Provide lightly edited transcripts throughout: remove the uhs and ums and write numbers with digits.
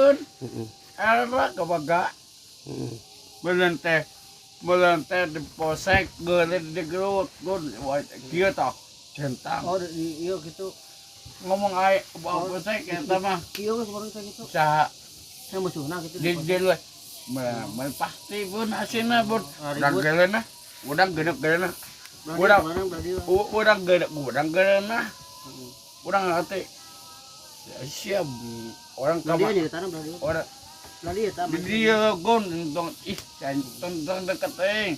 kan era kebaga melente di posek geuleud di gerut gun kieu tah centang Oh di iya gitu. ngomong ae bawa posek eta mah Kieu geus kemarin teh gitu. saha Saya musuhna gitu. di luar pasti bun asina bun Ribut. udang geleuna udang gedeuk-gedeuna Urang udang gedeuna udang hati siap orang dia kamar di tanah berarti. orang Lali eta di dia gon tong ih tong deket teh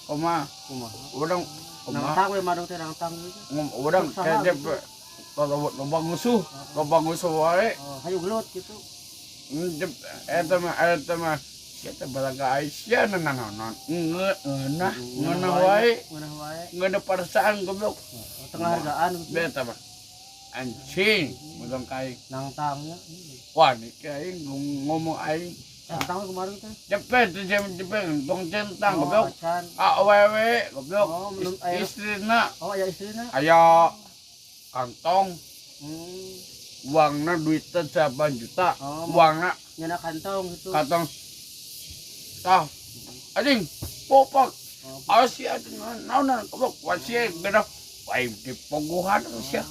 koma kumaha. orang Nang koma tang we madong teh nang tang gitu. orang kayak kalau lobang musuh wae Oh, hayu gelut gitu. eta mah kita balaga Aisyah nananon ngeunah wae Ngeunah wae. ngeunah perasaan goblok Tengah hargaan gitu. beta mah anjing mudang kai Nang tangnya. wah nih kayak ngomong aing Tang kemarin teh. cepet tong centang Oh, goblok acan. awewe goblok Oh, belum aya. istrina Oh, aya istrina. aya kantong Hmm. uangna duitnya 8 juta Oh, uangna nyana kantong gitu. kantong tah anjing popok Oh, asia naon goblok wasia gede wae dipogohan sia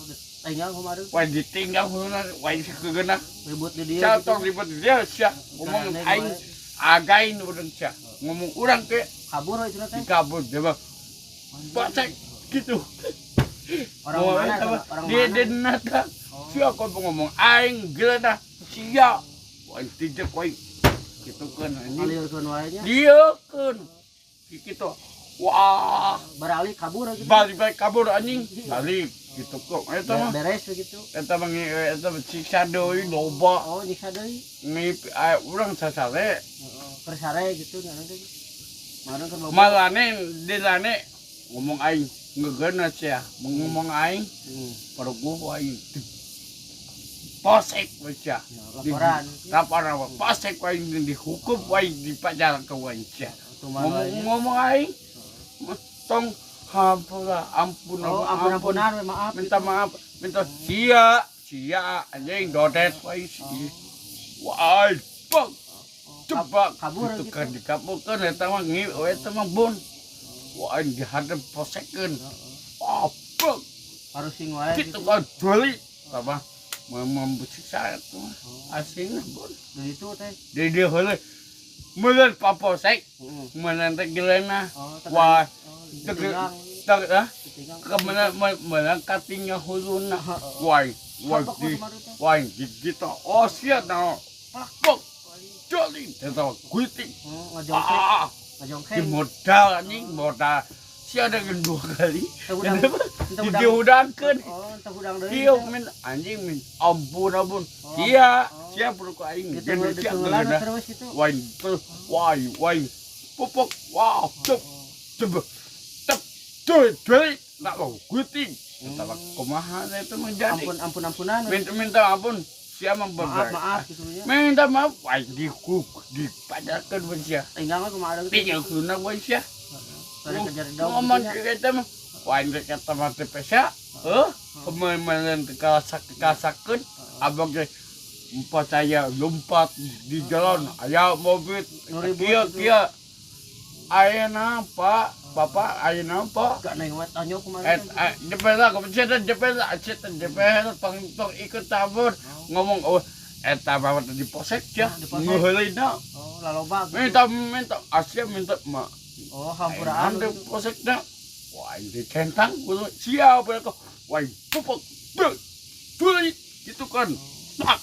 tinggal kemarin wae ditinggal heula wae kegeuna ribut di dia. catong ribet dia sia ngomong aing again urang sia ngomong urang ke Kabur itu teh. dikabut dia mah bacek gitu Orang mana itu? Orang dia mana? denata sia kau ngomong aing geledah sia wae tijek wae gitu kan anjing Alirkeun wae nya. dia kan gitu wah Beralih kabur gitu. balik kabur anjing balik gitu kok eta mah Beres gitu. eta mah eta siksa deui loba Oh, nyiksa deui. ngip urang sasare Heeh. Persare gitu nya teh. Kemarin kan loba. malane dilane ngomong aing ngegeuna sia ngomong aing paruguh aing posek sia Laporan. laporan posek aing dihukum aing dipajar ke aing sia ngomong aing tong ampun Oh, ampun-ampunan we maaf. minta maaf minta sia anjing dodet wae wah bang coba kabur gitu gitu. kan dikabulkan eta mah eta mah bun wah dihadap posekeun apa Harus sing wae gitu gitu. kan doli apa membusiksa itu asing bun Di itu teh. di dia heula meuleun paposek Heeh. meuleun teh geleuna Oh, wah tegang. tak ah Tegang. kemenang katingnya huluna wai Sabak kok kemarin teh. wai gitu oh sia na pakok joli eta guiting Ngajongkeng. di Ngajongkeng. modal anjing modal sia ada dua kali Entah udang. diudangkeun Oh, entah udang deui. ieu min anjing min ampun sia perlu ku aing Gitu gede sia ditenggelan geuna terus gitu. wai pupuk wow cep Doi, nak mau guting. Kita kumaha itu menjadi. Ampunan. Minta ampun, siapa Maaf gitu nya. minta maaf, wah dipajarkan bencia. Tinggal mah kumaha gitu. Tinggal guna bencia. Tadi kejar dong. Ngomong kita mah, wah ini kata mati pesa, kemarin kasakan, abang ke empat saya lompat di jalan, ayah mobil, kia. Ayeuna Pak, Bapak ayeuna Pak. Gak neng wet tanyo kemarin. Jepela pang ikut tabur ngomong eta bawa di posek ya. Ngeulina. Oh, laloba. Minta Asia minta mak. Oh, hampuraan. Di posekna. Wah, ini centang kudu siapa kok. Wah, pupuk. Tuli gitu kan. Tak.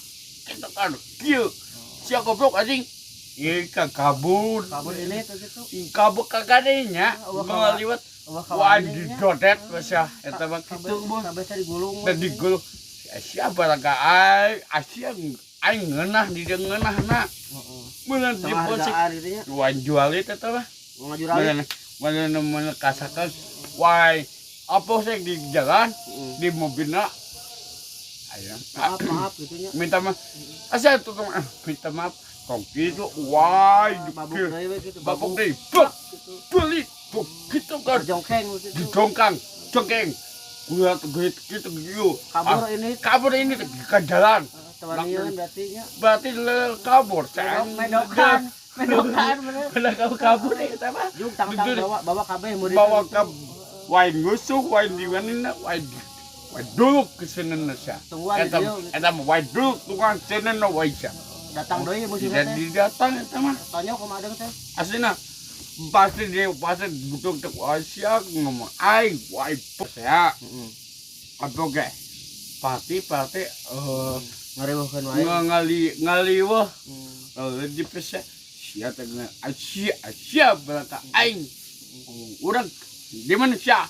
Kita kan kieu. Sia goblok anjing. Ika kabur ini tuh gitu. kabur kagadinya ngaliwat wah didodet masya eta mah kitu bos Sampai saya digulung. dan digulung siapa laga asia aing ngeunah di dia ngeunahna meuleuh di posek wan jual itu eta mah meuleuh kasakeun wai apa sih di jalan di mobilna aya maaf gitunya minta maaf asa tuh minta maaf kong gitu, wah, babuk deh, beli, gitu kan, dijongkang, jongkeng, gue gitu, kabur ini ke jalan, tawanian berarti nya. Berarti kabur saya. Medokan bener. Bener kabur eta mah. Juk tang bawa kabeh murid. Bawa ke wain ngusuk, wain di mana, wain duluk ke senena sia. Tungguan Eta mah wain duluk tukang senena wain sia. datang deui musuhna teh. Jadi datang eta mah. Tanya kumaha teh. Aslina pasti dia pasti butuh untuk Asia ngomong aing wain sia. Heeh. Apa ge? Pati Ngareuweuhkeun wae. ngaliweuh. Di pesa sia teh Asia berata aing. Urang di mana sia?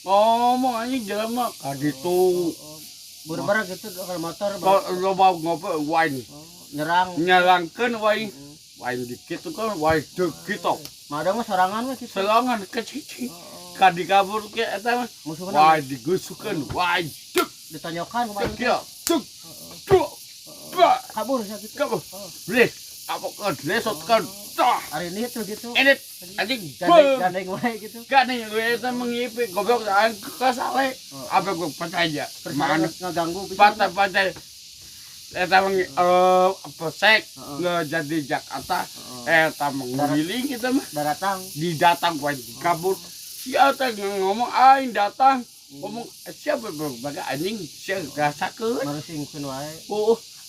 Ngomong anjing jelema ka ditu. Buru-buru gitu kalau motor Loba ngopo wain. Nyerangkeun wain. Wain dikit kan wain kitu. Madang mah sorangan we kitu. Selangan kecicing. Kadi kabur ke eta mah. Musuhna Wain digusukeun wain duk ditanyakan kumaha teh. duk duk. Kabur sia gitu. Kabur. Bleh. Apa kan lesot kan. Hari ini tuh gitu. Ini anjing Gandeng wae gitu. gak nih gue itu mengipi goblok aing kasale apa gue percaya mana ngaganggu bisa. patah eta pesek jadi Jakarta eta mengiling kita mah Datang didatang gue kabur siapa ngomong aing datang ngomong siapa berbagai anjing siapa gasakeun marusingkeun wae.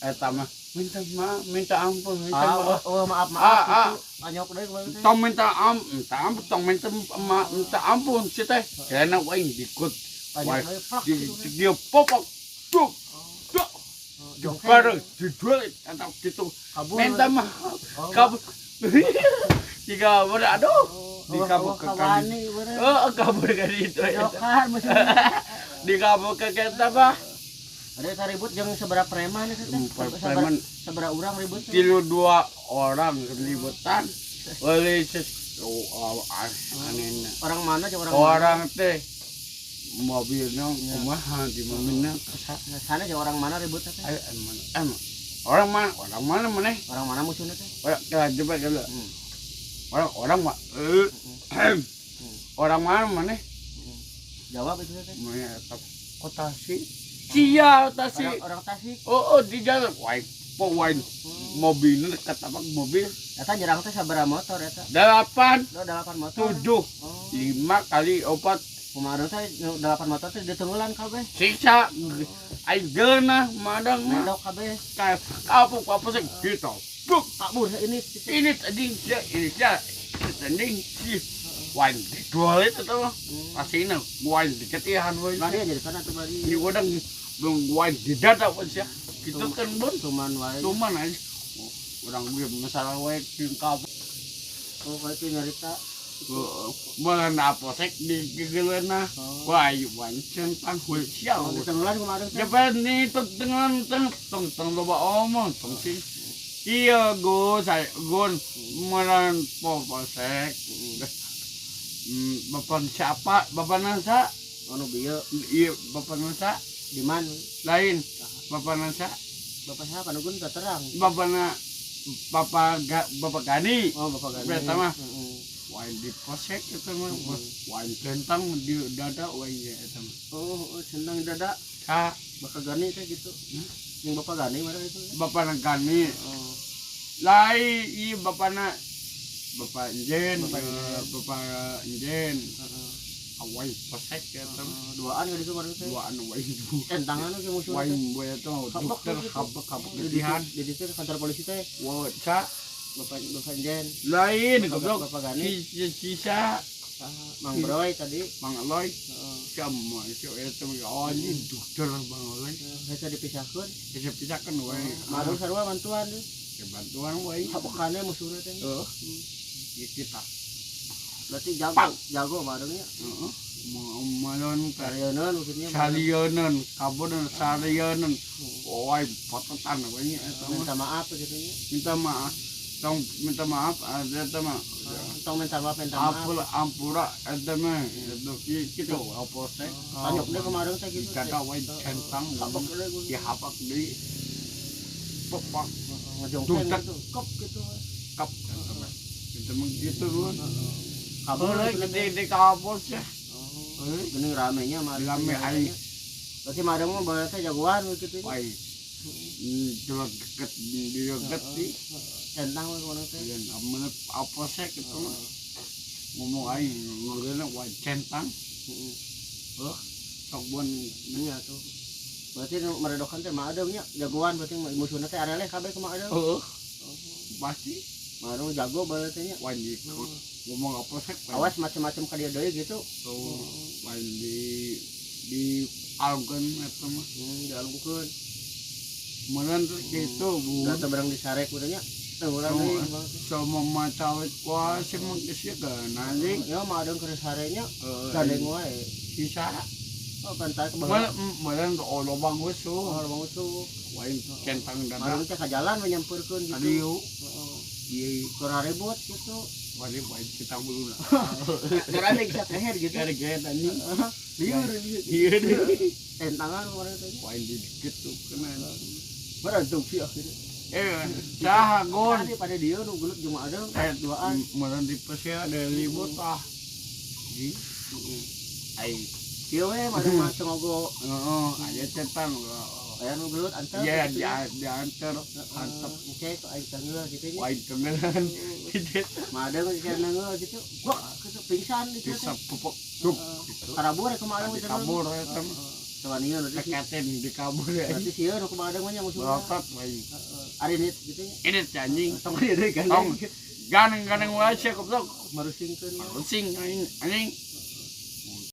Eta mah minta ampun maaf ah, gitu. Anyok deui kumaha teh. tong minta ampun si teh karena wain dikut Anyok deui plak gitu. dia popok duk duk bareng dijual atau gitu Kabur. minta maaf kabur jika aduh di kabur ke kali kabur ke itu Jokan musuhna. di kabur ke kita bah Ada ribut jeung sabaraha preman itu teh. Preman. Sabaraha urang ribut. Kilo 2 orang ributan oleh aneh Orang mana jeung orang teh mobilnya kumaha di mobilnya sana jeung orang mana ribut teh. orang mana maneh Orang mana musuhna teh? coba dulu orang orang mana maneh Jawab itu teh. kota sih Cia Tasik. Orang Tasik. Di jalan wain mobilnya kata mobil. Eta nyerang teh sabaraha motor eta? 8 motor. 7 5 kali 4 Kumaha teh 8 motor teh ditunggulan kabeh. Siksa aing geunah madang mah. Medok kabeh. Apa sih gitu. Buk Kabur ini tadi dia tanding si wain dijual itu tuh. Pasina wain diketihan wae. Bari jadi kana tuh bari. Ini udang wain di dada pun sih. Gitu kan bun. Cuman aja. Orang gue masalah wae tingkap. Itu nyarita. Mana aposek di gegelena. Wah, wain centang hul sial. Ditenggelan kumaha teh? Japan ni tong loba omong tong sih. Iya Gus, Gun meran posek. Bapak siapa? Bapak Nasa? Anu bieu. Iya, Bapak Nasa. Di mana? Lain. Bapak Nasa. Bapak siapa? Anu gun terang. Bapak Gani. Oh, Bapak Gani. Pertama. Wain di posek itu mah. Wain kentang di dada wain ya itu mah. Oh, centang dada. Bapak Gani teh gitu. Yang Bapak Gani mana itu? Bapak Gani. Lain iya Bapak Njen, Bapak Njen, awai posek ya tem. Duaan gak itu baru teh. Duaan awai itu. Tantangan ke musuh. Wain boy itu dokter habak getihan. Di situ kantor polisi teh. Wow, ca Bapak Njen. lain goblok. Bapak Gani. Sisa Mang Broy tadi. Mang Aloy. Sama itu ini dokter Mang Aloy. Bisa dipisahkan. Bisa pisahkan wae. Madung sarua bantuan deh. Bantuan wae. Habukannya musuhnya teh. Kita. Berarti jago madungnya. Malon Karyanan maksudnya. salionan kabonan salionan woi pototan banyak Minta maaf gitu nya. minta maaf ada teman Tong minta maaf. ampura ada mah itu kita apa sih Tanyok deh kemarin teh gitu. kata woi centang ya hapak deui popak ngejongkeng gitu. Kop gitu. kap kita begitu kan Kabur di kabur sih Geuning ramenya mah. rame aing Berarti madang mah bae teh jagoan gitu. woi Coba deket di Centang we kono teh. dan amanat apa sih gitu mah ngomong aing ngurusnya centang Heeh. sok buan Nya tuh. Berarti nu meredokan teh mah ada nya jagoan berarti musuhna teh areleh kabeh kumaha ada. pasti Baru jago berarti nya. wajib ngomong apa sih Awas macam-macam ka dia deui gitu. wajib di algen eta mah Dialungkeun. meureun gitu bu Da teu barang disarek urang nya. Teu urang deui. sama macawet kuasa mah geus kan anjing Ya mah ada keur sarenya gandeng wae. bisa Oh pantai ke bawah. meureun lobang Oh, usuh bang usuh. wain centang dada Marung teh ka jalan we nyampeurkeun gitu. adieu Heeh. ieu Keur ribut gitu. wajib wain kita buluna Karena bisa teher gitu. gara-gara anjing Liur iya deh tentangan kemarin tadi. wain di dikit tuh kena Berantuk sih akhirnya. saha gon Tadi pada dia nu gelut cuma ada duaan. meureun di pesia ada ribut ah di ai Ieu we macam-macam ogo. heeh aya centang Aya nu gelut antar. iya diantar antep Cek aing tanggal gitu nya. wain kemelan gitu Mah ada nu cara nangeu gitu. Wah, pingsan gitu. bisa pupuk sup Karabur kumaha di we kabur eta mah Sawan ieu nanti. tekaten di kabur ya Berarti sieun nu kumaha mah nya musuh. berotot wain Ari nit gitu nya. ini anjing Tong dia deui kan. tong ganeng-ganeng wae sih goblok Marusingkeun. pusing anjing